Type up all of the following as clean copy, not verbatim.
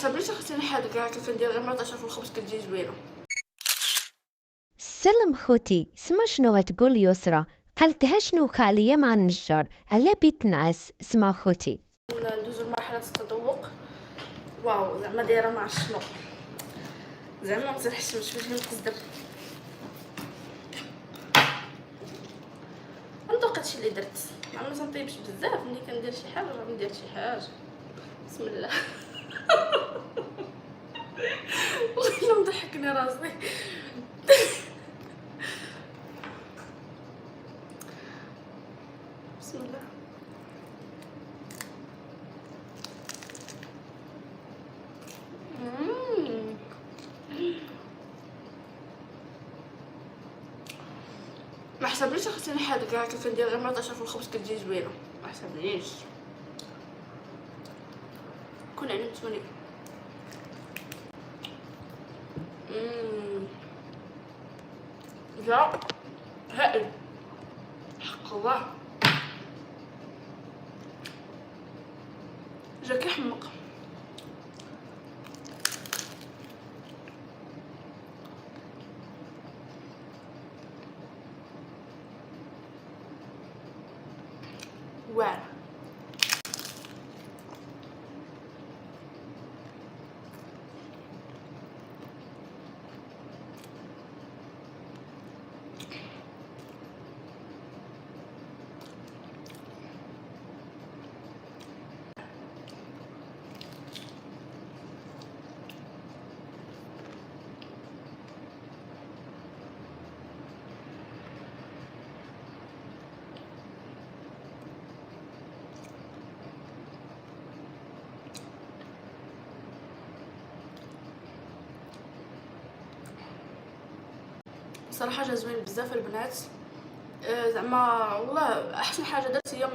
حسبليش اختي نحاد كاع كيف ندير غير مطيشه في الخبز كتجي زوينه. سلم خوتي سما شنو غتقول يسرى؟ قالتها شنو خالية مع النجار على بيت نعس سما خوتي. ندوزو لمرحله التذوق. واو زعما دايره مع شنو زعما ما تنحشمش فاش نقصدر ندوق هادشي اللي درت. ما تنطيبش بزاف ملي كندير شي حاجه راه ندير شي حاجه. بسم الله. والله مضحكني راسي. بسم الله. ما حسبليش اختي نحاد كاع كيف ندير غير مطيشه في الخبز كتجي زوينه. ما حسبليش كون علمتوني. جا هائل حق الله. جا كيحمق. واعر. صراحه جا زوين بزاف البنات. زعما والله احسن حاجه درت هي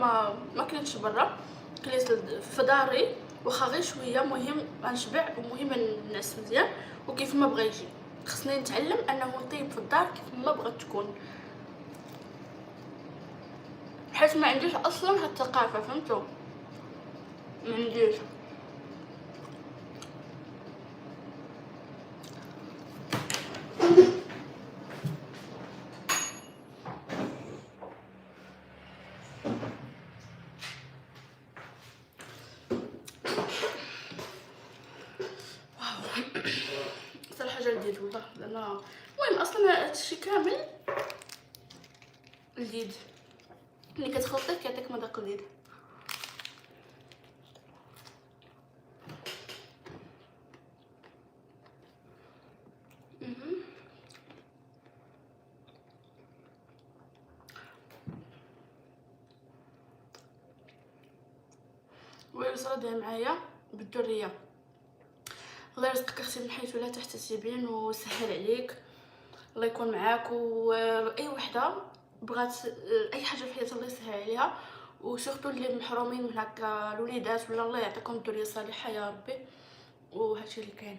ما كليتش برا، كليت في داري واخا غير شويه. مهم غنشبع ومهم نعس مزيان وكيف ما بغى يجي. خصني نتعلم انه نطيب في الدار كيف ما بغات تكون، حيت ما عنديش اصلا هاد الثقافه. فهمتوا؟ ما عنديش. صراحه جا لذيذ والله. لان المهم اصلا هادشي كامل لذيذ، ملي كتخلطيه كيعطيك مذاق لذيذ. والرساله داير معايا بالدريه. الله يرزقك اختي من حيث لا تحتسبين ويسهل عليك. الله يكون معاك. واي وحده بغات اي حاجه في حياتها الله يسهل عليها، وسورتو اللي محرومين من هكا الوليدات ولا الله يعطيكم الذريه الصالحه يا ربي. وهادشي اللي كاين.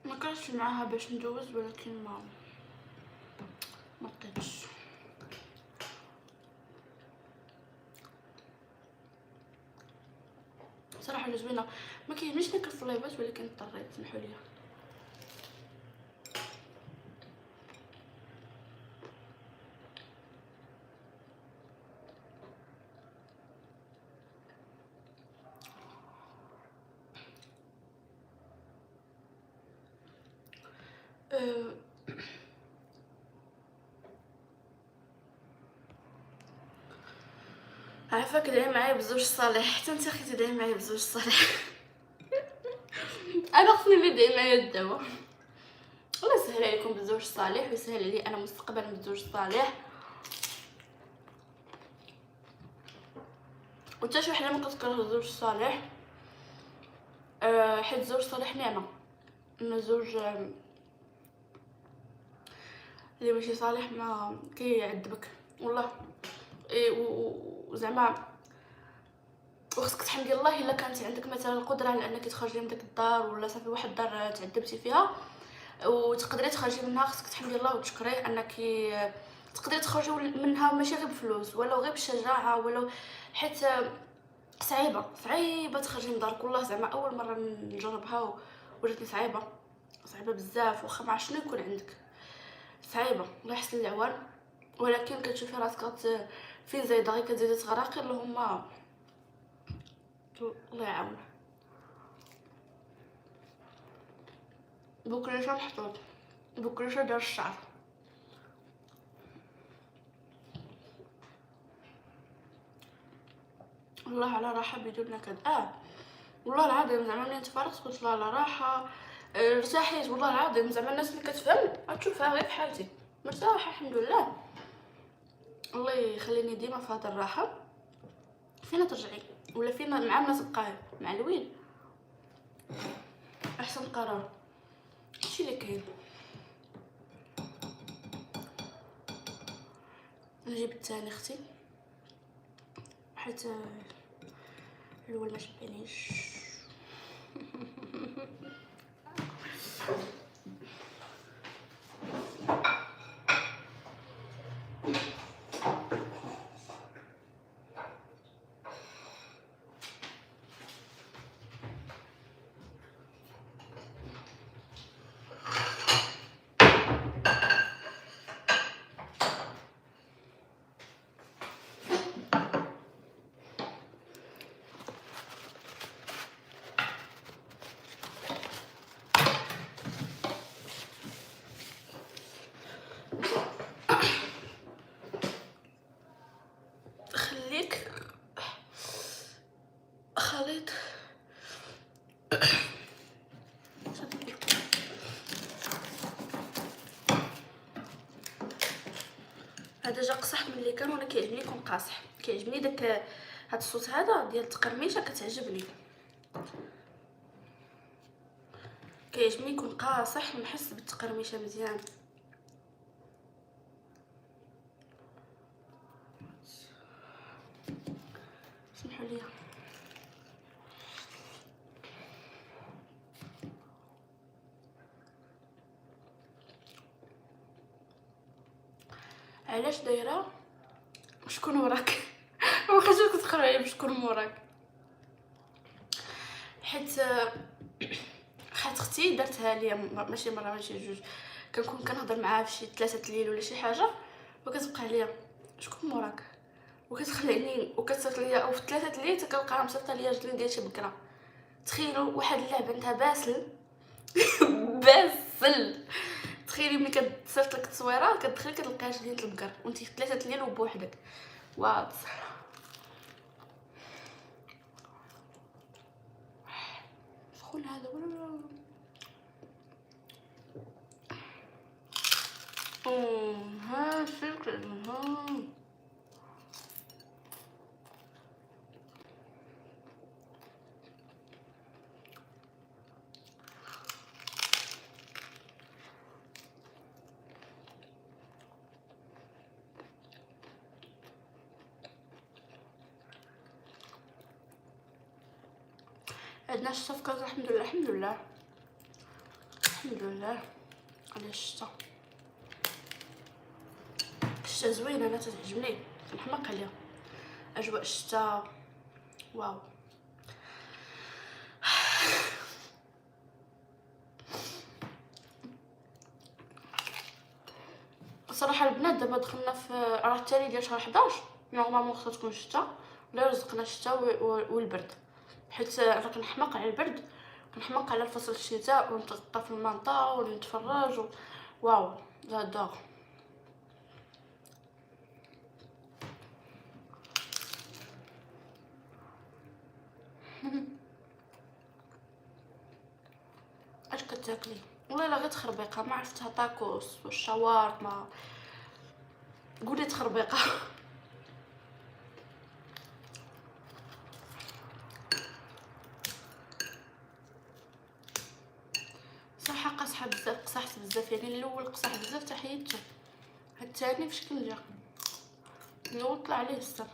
ما كانش معاها باش ندوز ولكن ما بقيتش. صراحه زوينه. ما كيهمنيش ناكل في اللايفات ولكن اضطريت. سمحوا لي. أه عارفه كداير معايا بزوج صالح. حتى انت اختي داير معايا بزوج صالح. انا خصني اللي داير معايا الدواء. الله يسهل عليكم بالزوج صالح ويسهل علي انا مستقبلا بالزوج صالح. وتا شي وحده ما كتكره الزوج الصالح. حيت الزوج الصالح نعمه. اما الزوج اللي ماشي صالح ما كيعذبك والله. وزعما وخصك تحمدي الله الا كانت عندك مثلا القدره على انك تخرجي من داك الدار، ولا صافي واحد الدار تعذبتي فيها وتقدري تخرجي منها، خصك تحمدي الله وتشكريه انك تقدري تخرجي منها، ماشي غير بفلوس ولا غير بالشجاعه ولا حيت صعيبه تخرجي من دارك. والله زعما اول مره نجربها وجاتني صعيبه بزاف، واخا ما عرفت شنو يكون عندك صعيبه الله يحسن العوان. ولكن كتشوفي راسك فين زايده غير كتزيدي تغرقي، اللهم الله يعاون. بكريشه محطوط، بكريشه ديال الشعر. والله على راحه بدون نكد. والله العظيم زعما ملي تفرقت قلت لا على راحه، ارتاحيت والله العظيم. زعما الناس اللي كتفهم غتشوفها غير بحالتي مرتاحه الحمد لله. الله يخليني ديما في هذه الراحه. فينا ترجعي ولا فينا مع الناس تبقاي مع الويل احسن قرار. هادشي اللي كاين. نجيب الثاني اختي حيت الاول ما شبعنيش. خليك خليط هذا جا قصح من اللي كان، وانا كيعجبني يكون قاصح. كيعجبني داك هاد الصوت هذا ديال التقرميشه كتعجبني. كيعجبني يكون قاصح ونحس بالتقرميشه مزيان. سمحوا لي. علاش دايره شكون وراك؟ واخا كتقرا عليا بشكون موراك؟ حيت اختي درتها ليا ماشي مره ماشي جوج، كنكون كنهضر معاها في شي 3 الليل ولا شي حاجه وكتبقى عليا شكون موراك، وكتخلعني وكتصيفط ليا، او في 3 الليل كنلقاها مصيفطه ليا رجلين ديال شي بكره. تخيلوا واحد اللعبه عندها باسل باسل. تخيلي ملي كتصيفط لك التصويره كتدخلي كتلقاها رجلين البقر وانتي في 3 الليل وبوحدك. وات سخون هذا ولا ها شكرا. عندنا الشتا في كازا الحمد لله الحمد لله الحمد لله. على الشتا زوينه، انا تعجبني نحماق عليها اجواء الشتا. واو صراحه البنات دابا دخلنا في راه التالي ديال شهر 11 نورمالمون خصها تكون الشتا، ولا رزقنا الشتا والبرد. حيت انا كنحماق على البرد، كنحماق على فصل الشتاء ونتغطى في المنطقه ونتفرج واو جادور. اش كتاكلي؟ والله الا غير تخربيقه، ما عرفتها طاكوس والشاورما، قولي تخربيقه. صراحه قاصحه بزاف، قصحت بزاف يعني. الاول قصح بزاف تحيته، هاد الثاني فاش كنجا الاول طلع عليه السر.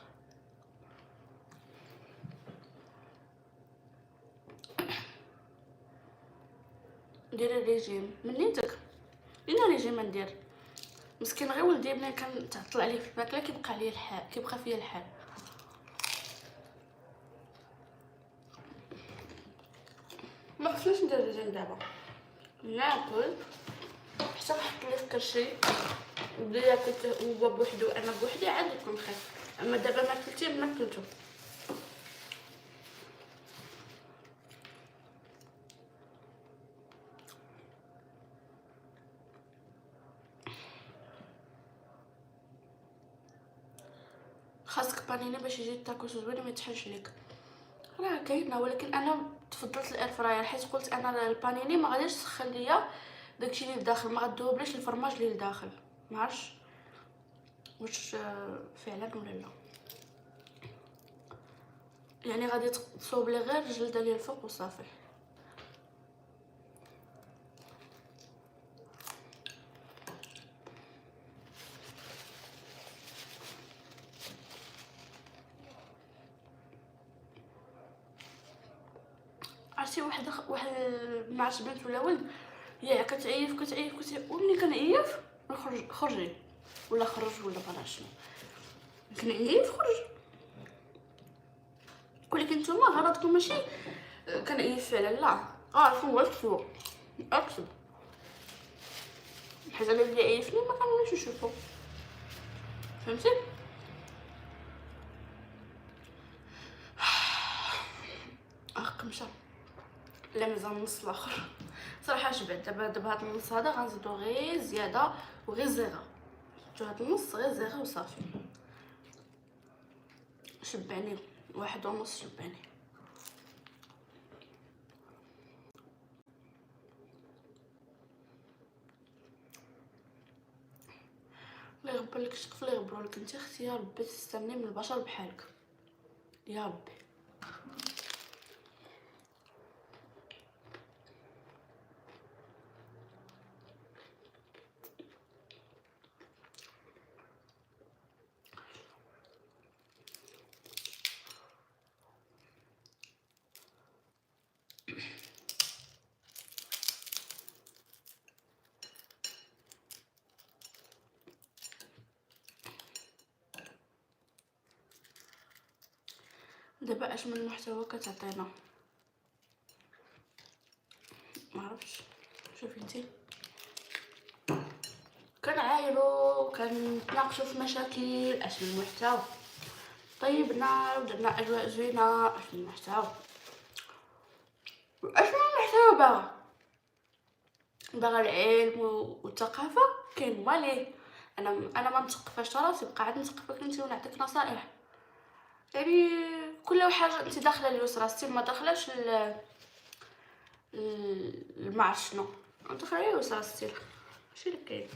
ديري ريجيم من نيتك. لينا ريجيم ندير مسكين غير ولدي ملي كنتعطل عليه في الماكله كيبقى عليا الحال، كيبقى فيا الحال. ما خصنيش ندير ريجيم دابا، ناكل حتى نحط ليه في كرشي بدا ياكل هو بوحدو انا بوحدي عاد يكون خير. اما دابا ما كلتي ما كلتو. خاصك بانيني باش يجي تاكل زوين ما يتحلش ليك، راه كاينه. ولكن انا تفضلت الاير فراير حيت قلت انا البانيني ما غاديش تسخن ليا داكشي اللي لداخل، ما غدوبليش الفرماج اللي لداخل. ما عرفتش واش فعلا ولا لا، يعني غادي تصوب لي غير الجلده ديال الفوق وصافي. عرفتي واحد ما عرفتش بنت ولا ولد، هي كتعيف وملي كنعيف نخرج خرجي ولا خرج ولا ما شنو، كنعيف خرج. ولكن نتوما غلطكم ماشي كنعيف فعلا، لا عارفوا هو السوق اكتب حيت انا اللي عيفني ما كنوليش نشوفو، فهمتي؟ قمشه لا مازال نص الاخر صراحه شبعت. دابا هاد النص هذا غنزيدو غير زياده وغير زيغه، هاد النص غير زيغه وصافي. شبعني 1.5 شبعني. الله يغبر لك الشقف، الله يغبرو لك انت اختي، يا ربي تستني من البشر بحالك يا ربي. دابا اش من محتوى كتعطينا ما عرفتش. شوفي انتي كنعايرو كنتناقشوا في مشاكل، اش من محتوى طيبنا ودرنا اجواء زوينه، اش من محتوى باغا العلم والثقافه كاين ماليه. انا ما مثقفاش راسي، بقى عاد نثقفك انت ونعطيك نصائح. يعني كل حاجه انت داخله اليسرى ستي ما داخلاش ما عرفت شنو داخله اليسرى ستي، ماشي اللي كاين.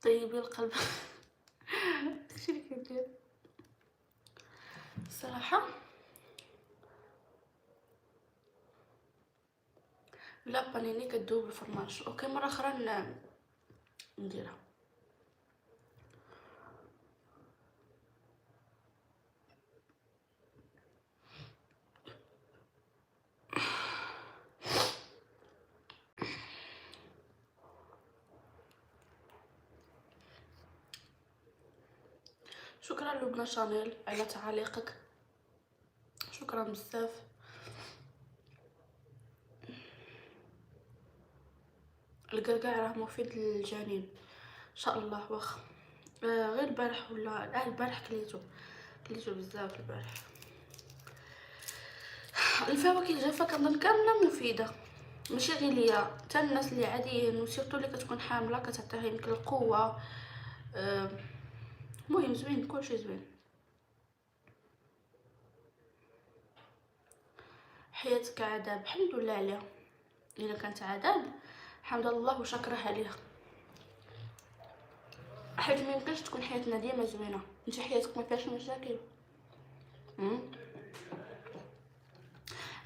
طيبي القلب داكشي اللي كندير الصراحه. لا بانيني كدوب الفرماج اوكي، مره اخرى نديرها. شكرا لبنى شانيل على تعاليقك، شكرا بزاف. القرقاع راه مفيد للجنين ان شاء الله. واخا غير البارح ولا البارح كليتو بزاف البارح. الفواكه الجافه كنظن كامله مفيده، ماشي غير ليا حتى الناس اللي عاديين، وسيرتو اللي كتكون حامله كتعطيها يمكن القوه. المهم زوين كلشي زوين. حياتك عذاب الحمد لله عليها، الا كانت عذاب الحمد لله وشكرها عليها، حيت ما يمكنش تكون حياتنا ديما زوينه. انت حياتك ما فيهاش مشاكل.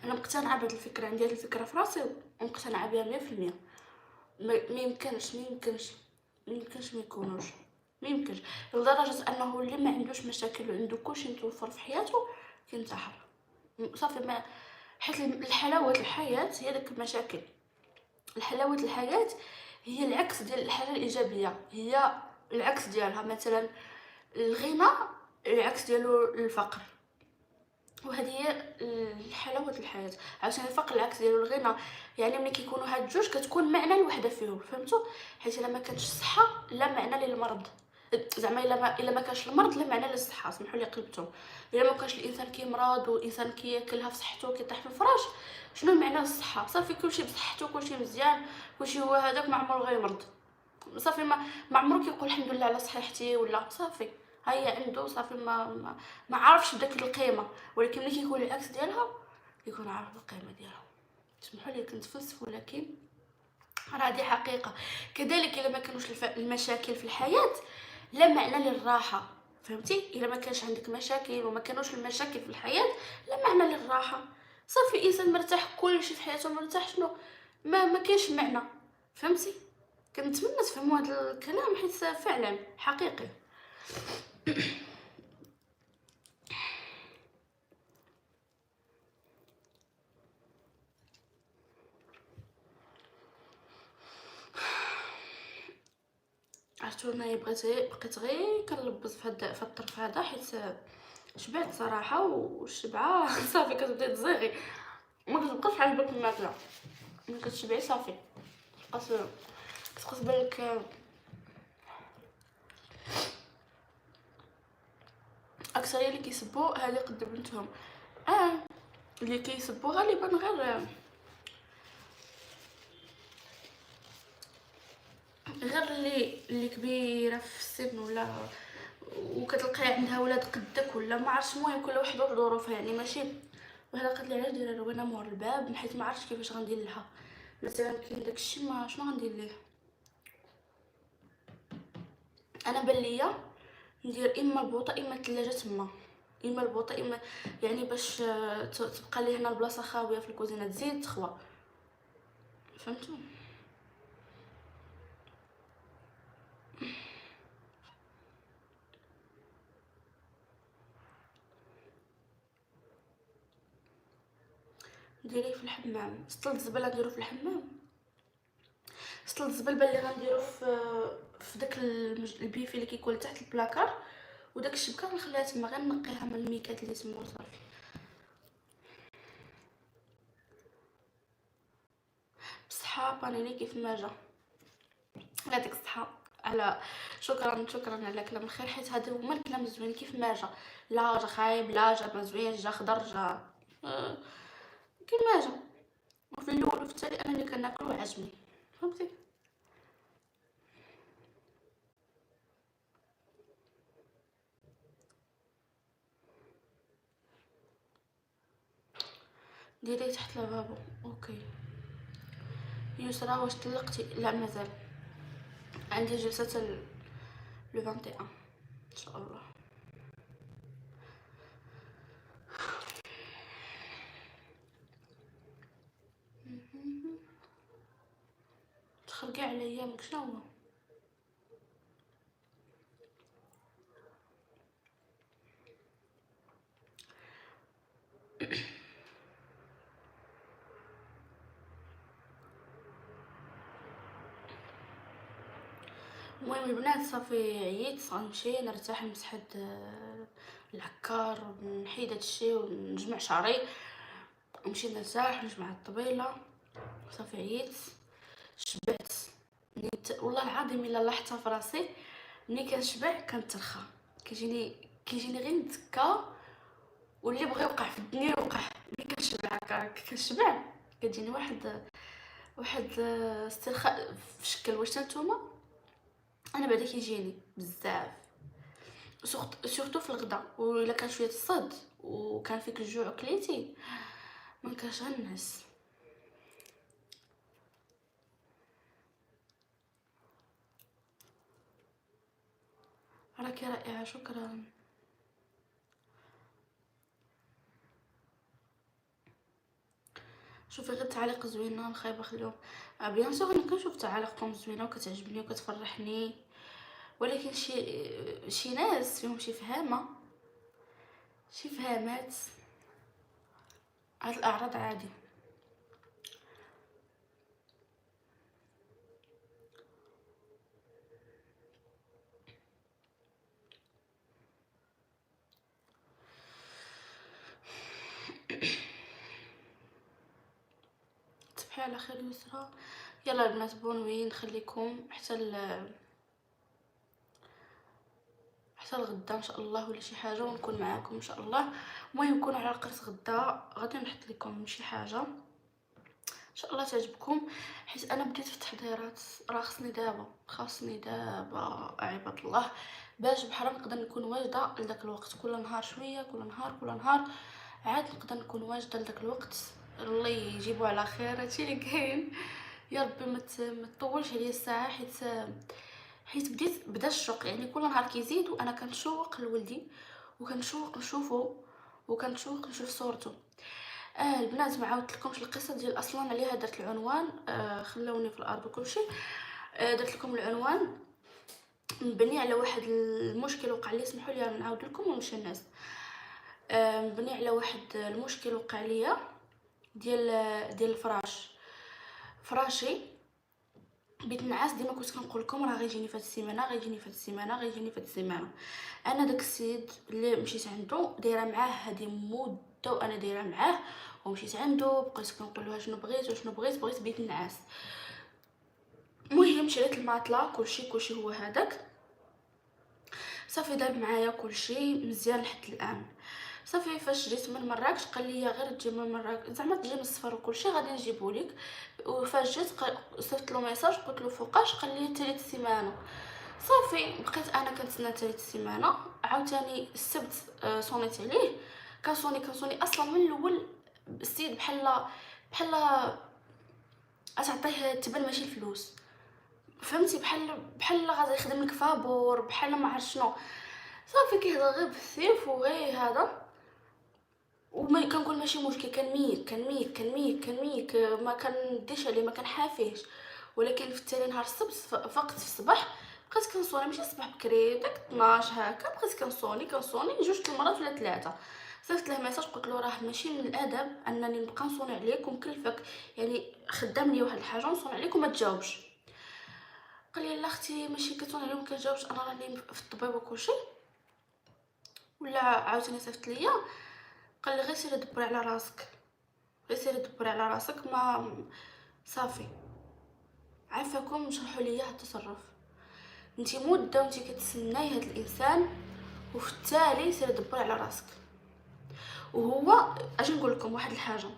انا مقتنعه بهذه الفكره، عندي هذه الفكره في راسي ومقتنعه بها 100%. ما يمكنش ما يكونوش، ما يمكنش، لدرجه انه اللي ما عندوش مشاكل وعنده كلشي متوفر في حياته كينتحر صافي. ما حيت الحلاوه الحياه هي داك المشاكل. الحلاوه الحياه هي العكس ديال الحاجه الايجابيه، هي العكس ديالها. مثلا الغنى العكس ديالو الفقر، وهذه هي حلاوه الحياه. عشان الفقر العكس ديالو الغنى، يعني ملي كيكونوا هاد جوج كتكون معنى الوحده فيهم، فهمتوا؟ حيت الا ما كانتش الصحه لا معنى للمرض، زعما الا ما كانش المرض لا معنى للصحه. سمحوا لي قلبتو، الا ما كانش الانسان كيمرض والانسان كياكلها في صحته كيطيح في الفراش، شنو معنى الصحه؟ صافي كلشي بصحته كلشي مزيان كلشي هو هذاك، ما عمره غيمرض صافي. ما عمرو كيقول الحمد لله على صحيحتي ولا صافي هيا عنده صافي. ما عارفش بداك القيمه. ولكن ملي كيكون العكس ديالها كيكون عارف القيمه ديالها. تسمحوا لي كنتفلسف، ولكن راه هذه حقيقه. كذلك الا ما كانوش المشاكل في الحياه لا معنى للراحه، فهمتي؟ الا ما كانش عندك مشاكل وما كانوش المشاكل في الحياه لا معنى للراحه. صافي انسان مرتاح كلشي في حياته مرتاح، شنو ما كاينش معنى، فهمتي؟ كنتمنى تفهموا هذا الكلام حيت فعلا حقيقي. عرفتوا انا بقيت غير كنلبز في الطرف هذا حيت شبعت صراحه، والشبعه صافي كتبدا تزيغي، ما كتبقاش عاجبك الماكله، ملي كتشبعي صافي تبقى بالك. اكثريه اللي كيسبوا هذه قد بنتهم، اللي كيسبوا غالبا غير اللي كبيره في السن ولا وكتلقاي عندها ولاد قدك ولا ما عرفتش. المهم كل وحده وظروفها، يعني ماشي وحده قالت لي علاش دايره روينه مور الباب، حيت ما عرفتش كيفاش غندير لها. مثلا كاين داكشي ما شنو غندير ليه. انا بان ليا ندير اما البوطه اما الثلاجه تما، اما البوطه اما يعني باش تبقى لي هنا البلاصه خاويه في الكوزينه تزيد تخوى، فهمتوا؟ ديريه في الحمام. سطل الزباله نديرو في الحمام. سطل الزبل اللي غنديرو في داك البيفي اللي كيكون تحت البلاكار، وداك الشبكه غنخليها تما، غير نقيها من الميكات اللي تما وصافي. بصحه بانيني كيف ما جا. يعطيك الصحه على شكرا على كلام الخير، حيت هادو هما الكلام الزوين كيف ما جا. لا جا خايب لا جا ما زوين، جا خضر جا كيف ما جا. وفي الاول وفي التالي انا اللي كناكل وعجبني، فهمتي؟ ديريه تحت لافابو. اوكي يسرا، واش طلقتي؟ لا مازال عندي جلسه لو 21 ان شاء الله. تخرقي على ايامك شنو هو؟ المهم البنات صافي عييت، غنمشي نرتاح نمسح هاد العكار نحيد هادشي ونجمع شعري، نمشي نرتاح نجمع الطبيله. صافي عييت شبعت. والله العظيم الا لاحظتها في راسي ملي كنشبع كنترخى، كيجيني غير نتكا، واللي بغى يوقع في الدنيا يوقع. ملي كنشبع هكا كنشبع كتجيني واحد استرخاء في شكل. واش نتوما؟ انا بعدا كيجيني بزاف سورتو في الغدا، ولا كان شويه الصد وكان فيك الجوع وكليتي ما كانش غنعس. راكي رائعه شكرا. شوفي غير تعاليق زوينه نخايبه خليهم. بيان سور انا كنشوف تعاليقكم زوينه وكتعجبني وكتفرحني، ولكن شي ناس فيهم شي فهامه، شي فهامات، هاد الاعراض عادي. تصبحي على خير يسرا. يلا البنات بونوي، نخليكم حتى الغدا ان شاء الله ولا شي حاجه، ونكون معاكم ان شاء الله. المهم نكون على قرص غدا، غادي نحط لكم شي حاجه ان شاء الله تعجبكم، حيت انا بديت في التحضيرات. راه خاصني دابا عباد الله باش بحال نقدر نكون واجده لذاك الوقت. كل نهار شويه، كل نهار عاد نقدر نكون واجده لذاك الوقت. الله يجيبو على خير، هادشي اللي كاين. يا ربي ما تطولش عليا الساعه، حيت بدا الشوق. يعني كل نهار كيزيد وانا كنشوق لولدي، وكنشوق نشوفو، وكنشوق نشوف صورته. البنات ما عاودت لكمش القصه ديال اصلا عليها درت العنوان. خلوني في الارض وكلشي. درت لكم العنوان مبني على واحد المشكل وقع لي. سمحوا لي نعاود لكم ونمشي الناس. مبني على واحد المشكل وقع ليا ديال الفراش. فراشي بيت النعاس. ديما كنت كنقول لكم راه غيجيني فهاد السيمانه، غيجيني فهاد السيمانه. انا داك السيد اللي مشيت عنده دايره معاه هذه مده، وانا دايره معاه ومشيت عنده، بقيت كنقول له شنو بغيت بيت النعاس. المهم شريت الماطله، كلشي هو هذاك. صافي دار معايا كلشي مزيان لحد الان. صافي فاش جيت من مراكش قال لي غير تجي من مراكش، زعما تجي من السفر وكلشي غادي نجيبو لك. وفاش جيت صيفط له ميساج قلت له فوقاش، قال لي ثالث السيمانه. صافي بقيت انا كنتسنى ثالث السيمانه. عاوتاني السبت صونيت عليه. كنصوني اصلا من الاول. السيد بحال اتعطيه تبان ماشي الفلوس، فهمتي؟ بحال غادي يخدم لك فابور، بحال ما عرفت شنو. صافي كيهضر غير بالسيف وغير هذا، وما كنقول ماشي مشكل. كان ميك ما كنديش عليه، ما كنحافيهش. ولكن في التالي نهار السبت فقت في الصباح بقيت كنصوني، ماشي الصباح بكري داك 12 هكا، بقيت كنصوني جوج المرات ولا ثلاثه. صيفط له ميساج قلت له راه ماشي من الادب انني نبقى نصوني عليك ومكلفك، يعني خدام لي واحد الحاجه نصوني عليك وما تجاوبش. قال لي لا اختي ماشي كتصوني عليهم كنجاوبش، انا راني في الطبيب وكلشي. ولا عاوتاني صيفط ليا قال لي غير سيري دبري على راسك، ما صافي عافاكم شرحوا لي هاد التصرف. انتي مده وانتي كتسناي هاد الانسان، وفي التالي سيري دبري على راسك. وهو اجي نقول لكم واحد الحاجه،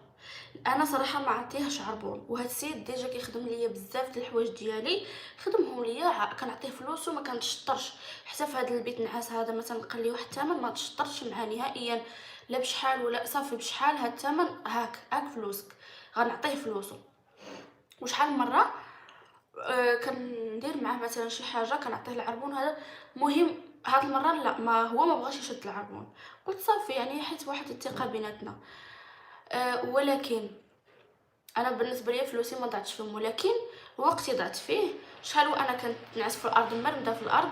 انا صراحه ما عطيهش عربون، وهاد السيد ديجا كيخدم ليا بزاف د الحوايج ديالي، خدمهم ليا كنعطيه فلوس وما كنتشطرش. حتى في هذا البيت النعاس هذا مثلا قال لي واحد الثمن ما تشطرش معاه نهائيا، لا بشحال ولا صافي بشحال هاد الثمن، هاك فلوسك غنعطيه فلوسه. وشحال مره كندير معاه مثلا شي حاجه كنعطيه العربون هذا. مهم هاد المره لا، ما هو ما بغاش يشد العربون. قلت صافي يعني حيت واحد الثقه بيناتنا. ولكن انا بالنسبه لي فلوسي ما ضاعتش فيهم، ولكن وقتي ضاعت فيه. شحال وانا كنت نعس في الارض مرمده في الارض.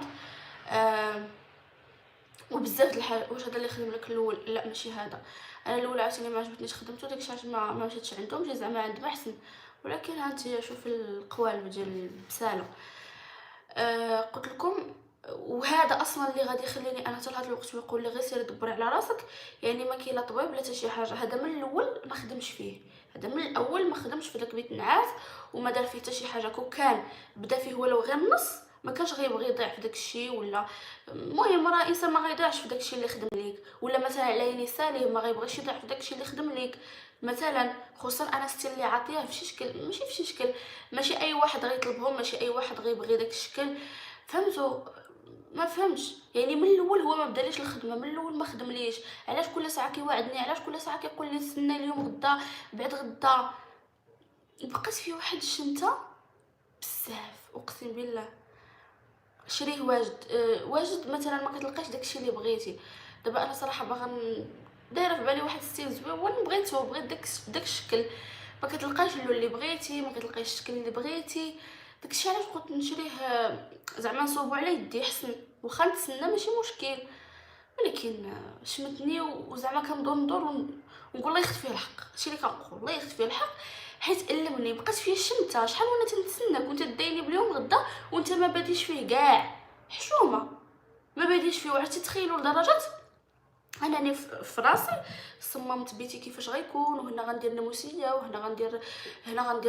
وبزاف د الحاجات. واش هذا اللي خدم لك الاول؟ لا ماشي هذا. انا الاول عاوتاني ما عجبتنيش خدمته، داكشي علاش ما مشيتش عندهم، جي زعما عند محسن. ولكن ها انت شوف القوالب ديال البساله. قلت لكم. وهذا اصلا اللي غادي يخليني انا حتى لهذا الوقت يقول لي غير سير دبري على راسك، يعني ما كاين لا طبيب لا حتى شي حاجه. هذا من الاول ما خدمش فيه، هذا من الاول ما خدمش في داك بيت النعاس وما دار فيه حتى شي حاجه. كون كان بدا فيه ولو غير النص ما كانش غيبغي يضيع في داك الشيء. ولا المهم راه الانسان ما غيضيعش في داك الشيء اللي خدم ليك، ولا مثلا على يني ساليه ما غيبغيش يضيع في داك الشيء اللي خدم ليك. مثلا خصوصا انا ستيل اللي عاطيه في شي شكل ماشي في شي شكل، ماشي اي واحد غيطلبهم، ماشي اي واحد غيبغي داك الشكل. فهمتوا؟ ما فهمش يعني من الاول هو ما بداليش الخدمه، من الاول ما خدمليش. علاش كل ساعه كيوعدني؟ علاش كل ساعه كيقول لي استنى اليوم غدا بعد غدا؟ بقيت فيه واحد الشمته بزاف اقسم بالله. شريه واجد مثلا ما كتلقاش داكشي اللي بغيتي. دابا انا صراحه باغا دايره في بالي واحد ستيل زوين، بغيت داك الشكل. ما كتلقاش اللون اللي بغيتي، ما كتلقايش الشكل اللي بغيتي. داكشي علاش بغيت نشريه زعما نصوبو على يدي حسن، واخا نتسنى ماشي مشكل، ولكن شمتني وزعما ندور ونقول الله يخت فيه الحق. هادشي اللي كنقول، الله يخت فيه الحق، حيت ألمني بقات فيه الشمته. شحال وانا تنتسناك وانت دايني باليوم غدا وانت ما باديش فيه كاع، حشومه ما باديش فيه. وعرفتي تخيلوا لدرجه انني في راسي صممت بيتي كيفاش غيكون، وهنا غندير ناموسيه، وهنا غندير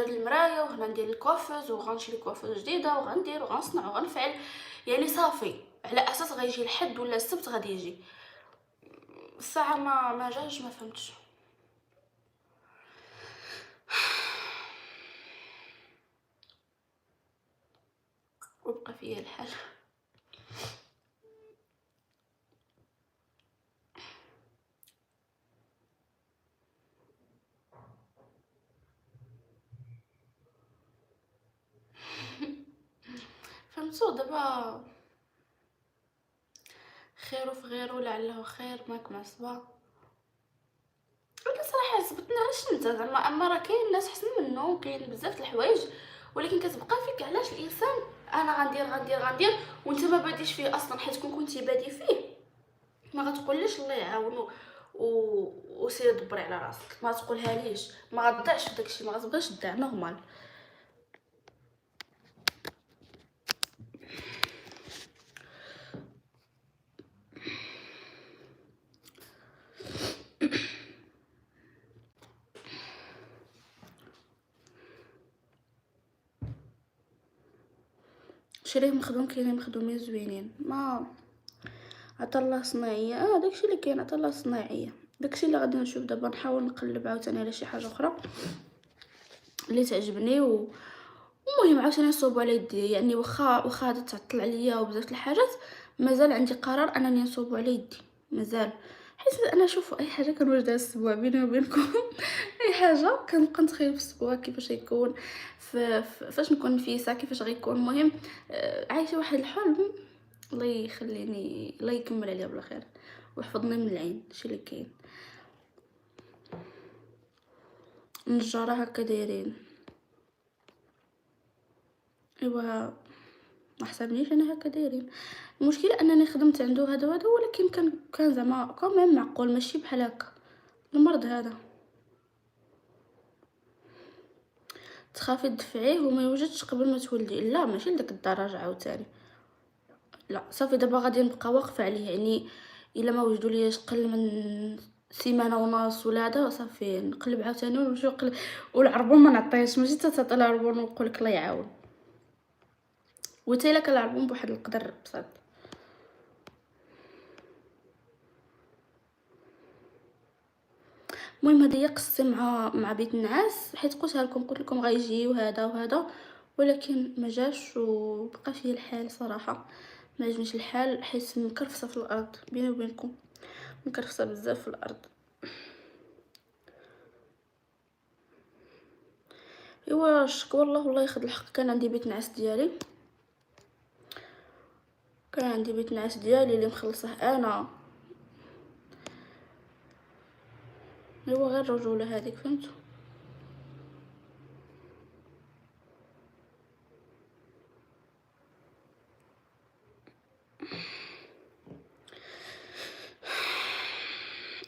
المرايه، وهنا ندير الكوافوز، وغنشري كوافوز جديده، وغندير وغنصنع وغنفعل. يعني صافي على اساس غيجي الحد ولا السبت غادي يجي. الساعه ما جاش، ما فهمتش. وبقى فيا الحال. فهمتوا دابا خير في غيره لعله خير، ماك معصبه. ولا صراحه عجبتني غير شنت زعما، اما راه كاين ناس حسن منه وكاين بزاف د الحوايج، ولكن كتبقى فيك علاش الانسان انا غندير وانت ما باديش فيه اصلا. حيت كون كنتي بادي فيه ما غتقوليش الله يعاونو وسير دبري على راسك، ما تقولها ليش، ما غتضيعش في داكشي، ما غتبغيش تضيع نورمال. شريه مخدوم، كاينين مخدومين زوينين، ما عطا الله صناعيه. داكشي اللي كاين عطا الله صناعيه. داكشي اللي غادي نشوف دابا، نحاول نقلب عاوتاني على شي حاجه اخرى اللي تعجبني المهم عاوتاني نصوبو على يدي. يعني واخا هذا تعطل عليا وبزاف د الحاجات، مازال عندي قرار انني نصوبو على يدي مازال. حيت انا شوفوا اي حاجه كنوجدها الاسبوع بيني وبينكم اي حاجه كنبقى نتخيل في الاسبوع كيفاش غيكون، فاش نكون نفيسه كيفاش غيكون. المهم عايشه واحد الحلم، الله يخليني، الله يكمل عليا بلا خير ويحفظني من العين. هادشي اللي كاين. النجاره هكا دايرين، ايوا ما حسبنيش انا هكا دايرين. المشكله انني خدمت عنده هذا وهذا، ولكن كان زعما كمان معقول، ماشي بحال هكا المرض هذا. تخافي تدفعيه وما يوجدش قبل ما تولدي، لا ماشي لداك الدرجه عاوتاني، لا صافي دابا غادي نبقى واقفه عليه. يعني الا ما وجدوا ليش قل من سيمانه ونص ولا هذا، صافي نقلب عاوتاني ونمشي نقلب. والعربون ما نعطيهش، ماشي تعطي العربون ونقول لك الله يعاون، وتا الا كان العربون بواحد القدر بسيط. المهم هذه هي قصتي مع بيت النعاس. حيت قلت لكم غيجي وهذا وهذا، ولكن ما جاش وبقى فيه الحال. صراحه ما عجبنيش الحال، حيت مكرفسه في الارض بيني وبينكم، مكرفسه بزاف في الارض. ايوا شك والله ياخذ الحق. كان عندي بيت نعاس ديالي، اللي مخلصه انا. ايوا غير الرجوله هذيك، فهمتوا.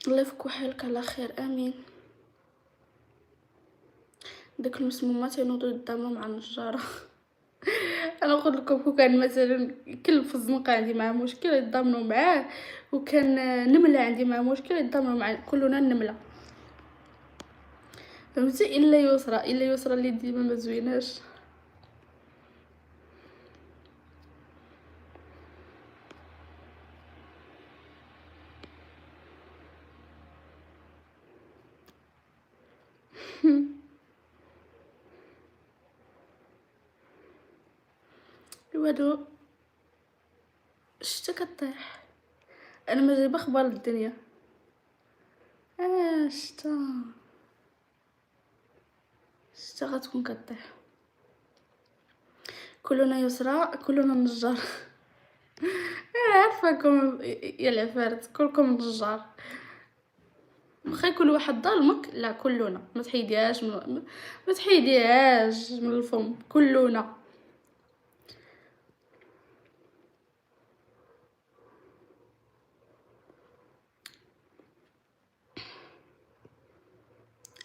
الله يفك حالك على خير، امين. داك المسمومات ينوضوا يتضامنوا مع النجاره انا نقول لكم كون كان مثلا كلب في الزنقه عندي معاه مشكل يتضامنوا معاه، وكان نمله عندي معاه مشكل يتضامنوا معاه، كلنا النمله. فهمتي؟ الا يسرى اللي ديما ما زويناش. وهادو شتا كطيح، انا ما جايبه اخبار الدنيا. شتا غتكون كطيح. كلنا يسرى كلنا النجار عارفاكم يا العفارت كلكم النجار. واخا كل واحد ظلمك، لا كلنا ما تحيديهاش ما تحيديهاش من الفم، كلنا.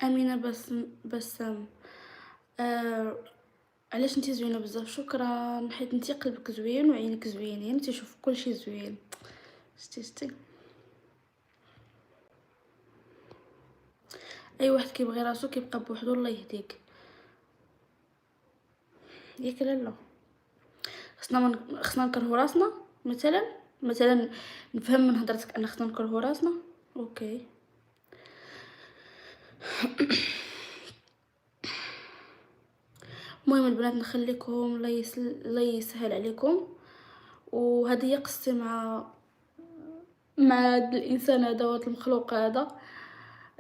امينه بسام. آه علاش انتي زوينه بزاف، شكرا، حيت انتي قلبك زوين وعينك زوينين، انتي شوف كلشي زوين. شتي اي واحد كيبغي راسو كيبقى بوحدو، الله يهديك. ياك لالا، خصنا نكرهو راسنا مثلا نفهم من هضرتك ان خصنا نكرهو راسنا. اوكي. المهم البنات نخليكم، الله يسهل عليكم. وهذه هي قصتي مع هاد الانسان هذا وهاد المخلوق هذا.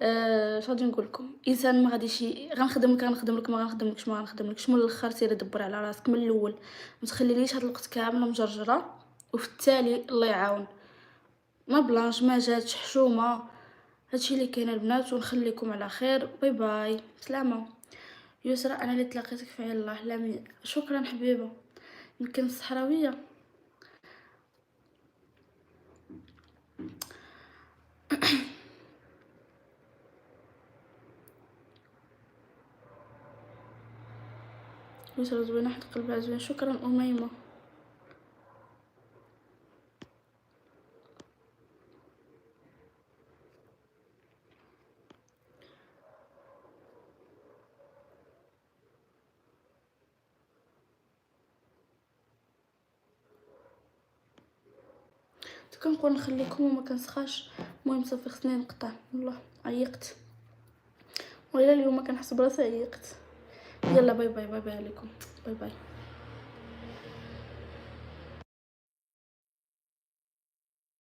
اش غادي نقول لكم، انسان ما غاديش غنخدم لك ما غنخدملكش من الاخر. سيري دبر على راسك من الاول، ما تخلينيش هاد الوقت كامله مجرجره، وفي التالي الله يعاون ما بلانش ما جاتش حشومه. هادشي اللي كاين البنات، ونخليكم على خير. باي باي، سلامه. يسرا انا اللي تلاقيتك في عين الله. لامي شكرا حبيبه. يمكن الصحراويه. يسرا زوينه، حد قلبها زوين. شكرا اميمه. كنقول نخليكم وما كنسخاش. المهم صافي خصني نقطع، والله عيقت، وإلا اليوم كنحس براسي عيقت. يلا باي باي، باي باي عليكم، باي باي.